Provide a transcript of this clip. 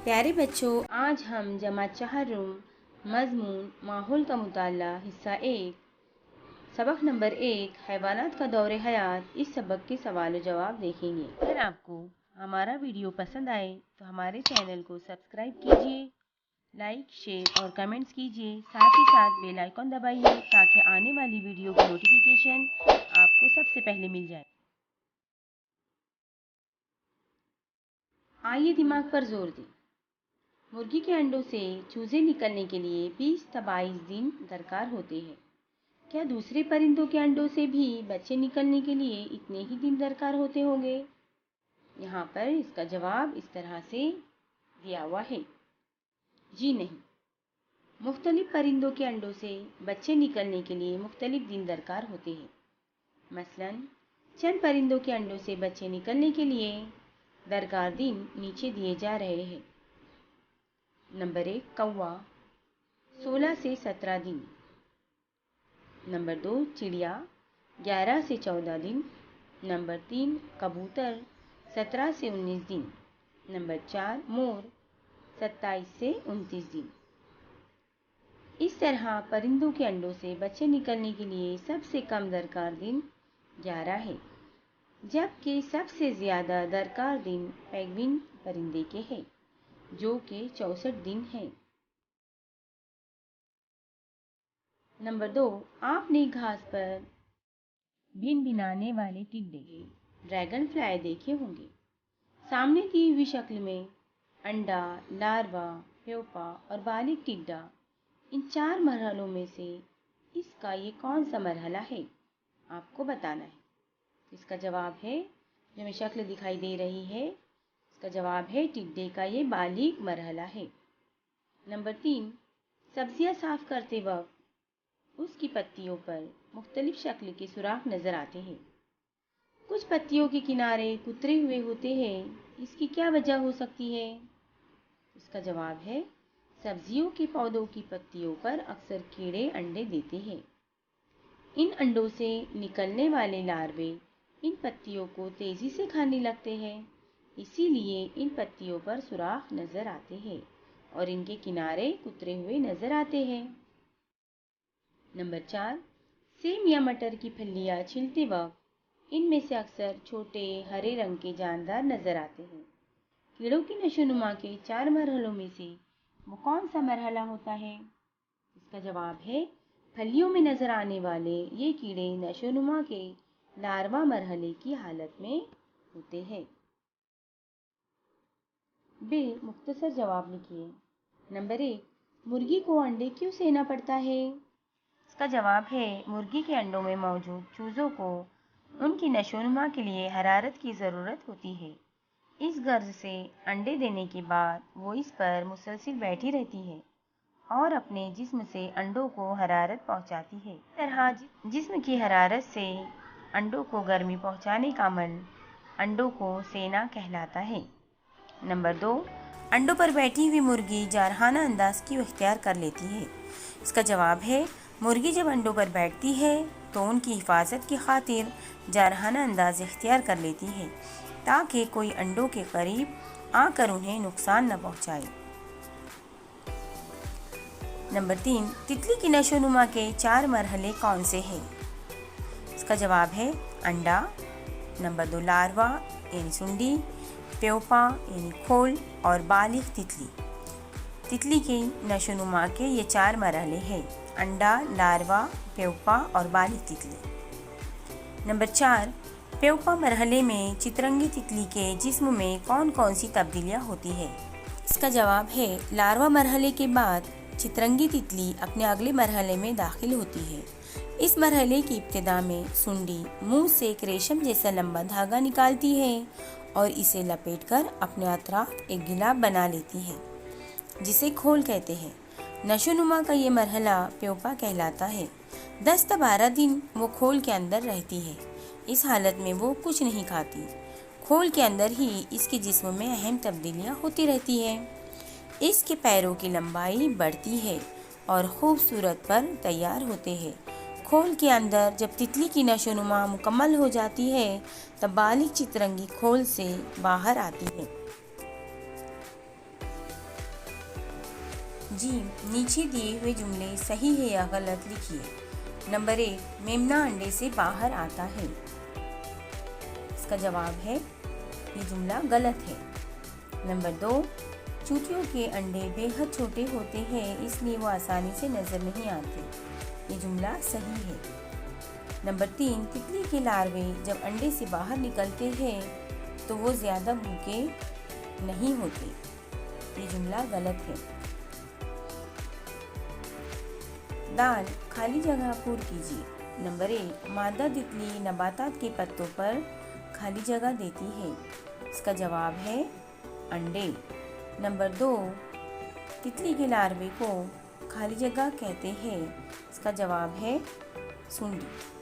پیارے بچوں، آج ہم جماعت چہارم مضمون ماحول کا مطالعہ حصہ 1 سبق نمبر 1 حیوانات کا دور حیات اس سبق کے سوال و جواب دیکھیں گے۔ اگر آپ کو ہمارا ویڈیو پسند آئے تو ہمارے چینل کو سبسکرائب کیجیے، لائک، شیئر اور کمنٹس کیجیے، ساتھ ہی ساتھ بیل آئیکن دبائیے تاکہ آنے والی ویڈیو کی نوٹیفیکیشن آپ کو سب سے پہلے مل جائے۔ آئیے دماغ پر زور دیں۔ مرغی کے انڈوں سے چوزے نکلنے کے لیے 20 تا 22 دن درکار ہوتے ہیں۔ کیا دوسرے پرندوں کے انڈوں سے بھی بچے نکلنے کے لیے اتنے ہی دن درکار ہوتے ہوں گے؟ یہاں پر اس کا جواب اس طرح سے دیا ہوا ہے، جی نہیں۔ مختلف پرندوں کے انڈوں سے بچے نکلنے کے لیے مختلف دن درکار ہوتے ہیں۔ مثلا چند پرندوں کے انڈوں سے بچے نکلنے کے لیے درکار دن نیچے دیے جا رہے ہیں۔ نمبر 1 کوا 16 سے 17 دن۔ نمبر 2 چڑیا 11 سے 14 دن۔ نمبر 3 کبوتر 17 سے 19 دن۔ نمبر 4 مور 27 سے 29 دن۔ اس طرح پرندوں کے انڈوں سے بچے نکلنے کے لیے سب سے کم درکار دن 11 ہے، جبکہ سب سے زیادہ درکار دن پینگوئن پرندے کے ہیں جو کہ 64 دن ہیں۔ نمبر 2 آپ نے گھاس پر بن بنانے والے ٹڈے ڈریگن فلائی دیکھے ہوں گے۔ سامنے دی ہوئی شکل میں انڈا، لاروا، پیوپا اور بالغ ٹڈا، ان 4 مرحلوں میں سے اس کا یہ کون سا مرحلہ ہے؟ آپ کو بتانا ہے۔ اس کا جواب ہے، جو ہمیں شکل دکھائی دے رہی ہے، اس کا جواب ہے ٹڈے کا یہ بالغ مرحلہ ہے۔ نمبر 3 سبزیاں صاف کرتے وقت اس کی پتیوں پر مختلف شکل کے سوراخ نظر آتے ہیں۔ کچھ پتیوں کے کنارے کترے ہوئے ہوتے ہیں، اس کی کیا وجہ ہو سکتی ہے؟ اس کا جواب ہے، سبزیوں کے پودوں کی پتیوں پر اکثر کیڑے انڈے دیتے ہیں۔ ان انڈوں سے نکلنے والے لاروے ان پتیوں کو تیزی سے کھانے لگتے ہیں، اسی لیے ان پتیوں پر سوراخ نظر آتے ہیں اور ان کے کنارے کترے ہوئے نظر آتے ہیں۔ نمبر 4 سیم یا مٹر کی پھلیاں چھیلتے وقت ان میں سے اکثر چھوٹے ہرے رنگ کے جاندار نظر آتے ہیں۔ کیڑوں کی نشو نما کے 4 مرحلوں میں سے وہ کون سا مرحلہ ہوتا ہے؟ اس کا جواب ہے، پھلیوں میں نظر آنے والے یہ کیڑے نشو نما کے لاروا مرحلے کی حالت میں ہوتے ہیں۔ بے مختصر جواب لکھیے۔ نمبر 1 مرغی کو انڈے کیوں سینا پڑتا ہے؟ اس کا جواب ہے، مرغی کے انڈوں میں موجود چوزوں کو ان کی نشو نما کے لیے حرارت کی ضرورت ہوتی ہے۔ اس غرض سے انڈے دینے کے بعد وہ اس پر مسلسل بیٹھی رہتی ہے اور اپنے جسم سے انڈوں کو حرارت پہنچاتی ہے۔ اس طرح جسم کی حرارت سے انڈوں کو گرمی پہنچانے کا عمل انڈوں کو سینا کہلاتا ہے۔ نمبر 2 انڈوں پر بیٹھی ہوئی مرغی جارحانہ انداز کیوں اختیار کر لیتی ہے؟ اس کا جواب ہے، مرغی جب انڈوں پر بیٹھتی ہے تو ان کی حفاظت کی خاطر جارحانہ انداز اختیار کر لیتی ہے تاکہ کوئی انڈوں کے قریب آ کر انہیں نقصان نہ پہنچائے۔ نمبر 3 تتلی کی نشو نما کے 4 مرحلے کون سے ہیں؟ اس کا جواب ہے انڈا، نمبر 2 لاروا یعنی سنڈی، پیوپا یعنی کھول اور بالغ تتلی۔ تتلی کی نشو نما کے یہ 4 مرحلے ہیں، انڈا، لاروا، پیوپا اور بالغ تتلی۔ نمبر 4 پیوپا مرحلے میں چترنگی تتلی کے جسم میں کون کون سی تبدیلیاں ہوتی ہیں؟ اس کا جواب ہے، لاروا مرحلے کے بعد چترنگی تتلی اپنے اگلے مرحلے میں داخل ہوتی ہے۔ اس مرحلے کی ابتدا میں سنڈی منہ سے ایک ریشم جیسا لمبا دھاگا نکالتی ہے اور اسے لپیٹ کر اپنے اطراف ایک گلاب بنا لیتی ہے جسے کھول کہتے ہیں۔ نشو نما کا یہ مرحلہ پیوپا کہلاتا ہے۔ 10 تا 12 دن وہ کھول کے اندر رہتی ہے۔ اس حالت میں وہ کچھ نہیں کھاتی۔ کھول کے اندر ہی اس کے جسم میں اہم تبدیلیاں ہوتی رہتی ہیں۔ اس کے پیروں کی لمبائی بڑھتی ہے اور خوبصورت پر تیار ہوتے ہیں۔ کھول کے اندر جب تتلی کی نشو نما مکمل ہو جاتی ہے تب بالغ چترنگی کھول سے باہر آتی ہے۔ جی، نیچے دیے ہوئے جملے صحیح ہے یا غلط لکھیے۔ نمبر 1، میمنہ انڈے سے باہر آتا ہے۔ اس کا جواب ہے یہ جملہ غلط ہے۔ نمبر 2، چوٹیوں کے انڈے بے حد چھوٹے ہوتے ہیں اس لیے وہ آسانی سے نظر نہیں آتے۔ یہ جملہ صحیح ہے۔ نمبر 3، تتلی کے لاروے جب انڈے سے باہر نکلتے ہیں تو وہ زیادہ بھوکے نہیں ہوتے۔ یہ جملہ غلط ہے۔ دال خالی جگہ پر کیجیے۔ نمبر 1، مادہ تتلی نباتات کے پتوں پر خالی جگہ دیتی ہے۔ اس کا جواب ہے انڈے۔ نمبر 2، تتلی کے لاروے کو خالی جگہ کہتے ہیں۔ اس کا جواب ہے سنڈی۔